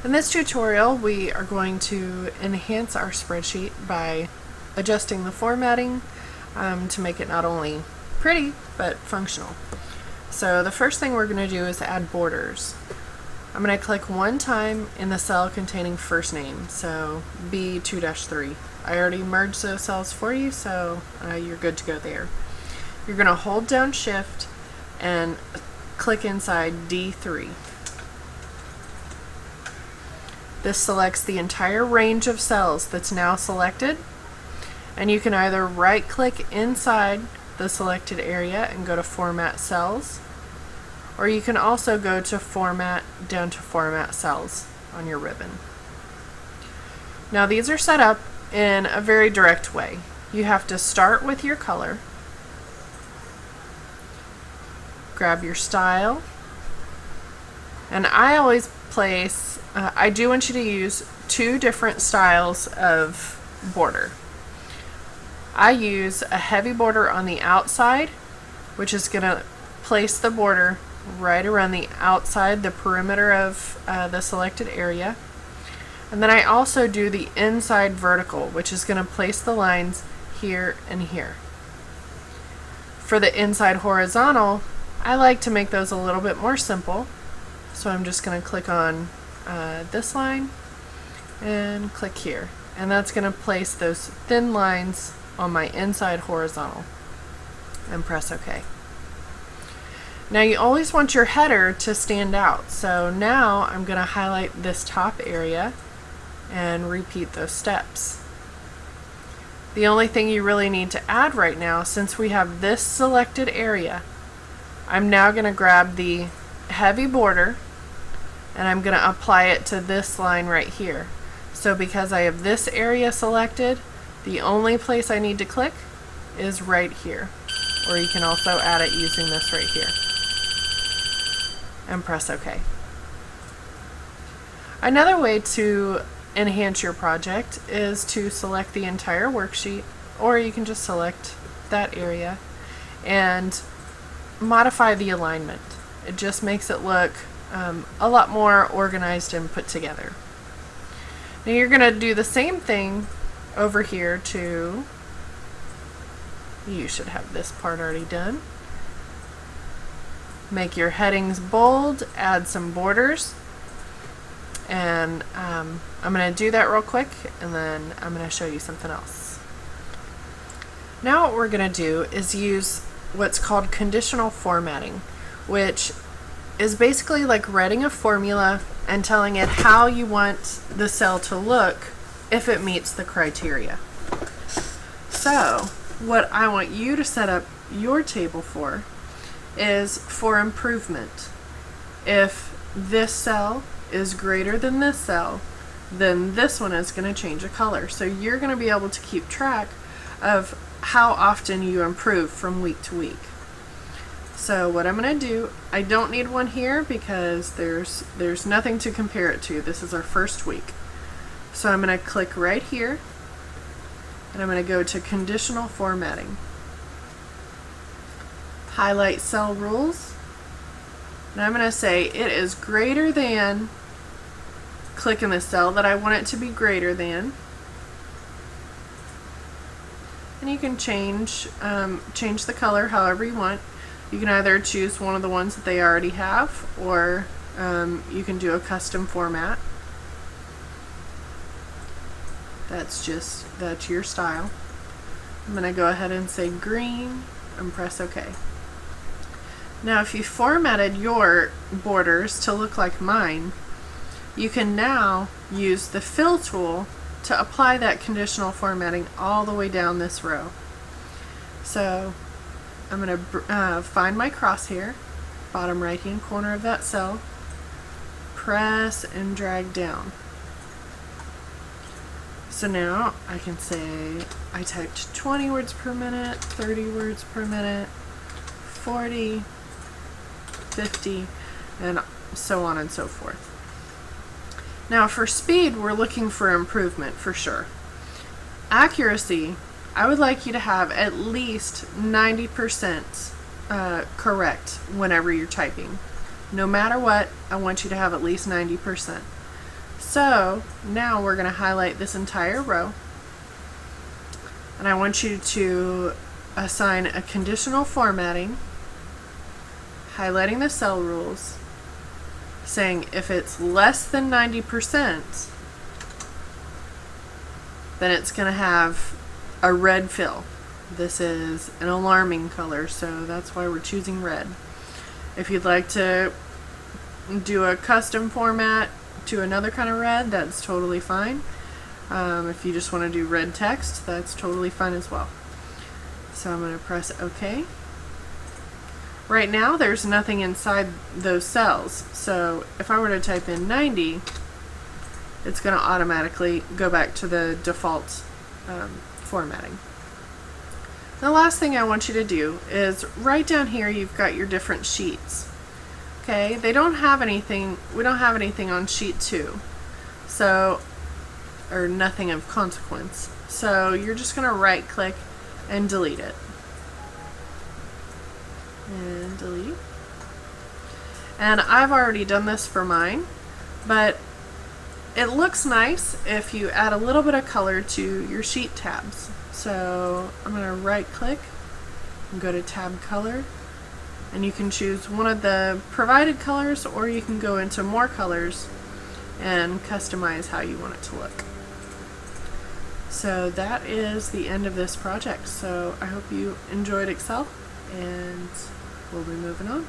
In this tutorial, we are going to enhance our spreadsheet by adjusting the formatting to make it not only pretty, but functional. So the first thing we're going to do is add borders. I'm going to click one time in the cell containing first name, so B2-3. I already merged those cells for you, so you're good to go there. You're going to hold down Shift and click inside D3. This selects the entire range of cells that's now selected, and you can either right click inside the selected area and go to Format Cells, or you can also go to Format down to Format Cells on your ribbon. Now these are set up in a very direct way. You have to start with your color, grab your style, and I always place, I do want you to use two different styles of border. I use a heavy border on the outside, which is going to place the border right around the outside, the perimeter of the selected area. And then I also do the inside vertical, which is going to place the lines here and here. For the inside horizontal, I like to make those a little bit more simple. So I'm just going to click on this line and click here. And that's going to place those thin lines on my inside horizontal. And press OK. Now you always want your header to stand out. So now I'm going to highlight this top area and repeat those steps. The only thing you really need to add right now, since we have this selected area, I'm now going to grab the heavy border and I'm going to apply it to this line right here. So because I have this area selected, the only place I need to click is right here. Or you can also add it using this right here. And press OK. Another way to enhance your project is to select the entire worksheet, or you can just select that area and modify the alignment. It just makes it look a lot more organized and put together. Now you're going to do the same thing over here to, you should have this part already done. Make your headings bold, add some borders, and I'm going to do that real quick and then I'm going to show you something else. Now what we're going to do is use what's called conditional formatting, which is basically like writing a formula and telling it how you want the cell to look if it meets the criteria. So what I want you to set up your table for is for improvement. If this cell is greater than this cell, then this one is going to change a color. So you're going to be able to keep track of how often you improve from week to week. So what I'm going to do, I don't need one here because there's nothing to compare it to. This is our first week. So I'm going to click right here and I'm going to go to conditional formatting. Highlight cell rules. And I'm going to say it is greater than, click in the cell that I want it to be greater than. And you can change the color however you want. You can either choose one of the ones that they already have, or you can do a custom format. That's your style. I'm going to go ahead and say green and press OK. Now if you formatted your borders to look like mine, you can now use the fill tool to apply that conditional formatting all the way down this row. So I'm going to find my crosshair, bottom right hand corner of that cell, press and drag down. So now I can say I typed 20 words per minute, 30 words per minute, 40, 50, and so on and so forth. Now for speed, we're looking for improvement for sure. Accuracy, I would like you to have at least 90% correct whenever you're typing. No matter what, I want you to have at least 90%. So now we're going to highlight this entire row, and I want you to assign a conditional formatting, highlighting the cell rules, saying if it's less than 90%, then it's going to have a red fill. This is an alarming color, so that's why we're choosing red. If you'd like to do a custom format to another kind of red, that's totally fine. If you just want to do red text, that's totally fine as well. So I'm going to press OK. Right now there's nothing inside those cells, so if I were to type in 90, it's going to automatically go back to the default formatting. The last thing I want you to do is right down here you've got your different sheets. Okay, they don't have anything, we don't have anything on sheet 2, so, or nothing of consequence. So you're just going to right click and delete it. And delete. And I've already done this for mine, but it looks nice if you add a little bit of color to your sheet tabs. So I'm going to right click and go to tab color, and you can choose one of the provided colors, or you can go into more colors and customize how you want it to look. So that is the end of this project. So I hope you enjoyed Excel, and we'll be moving on.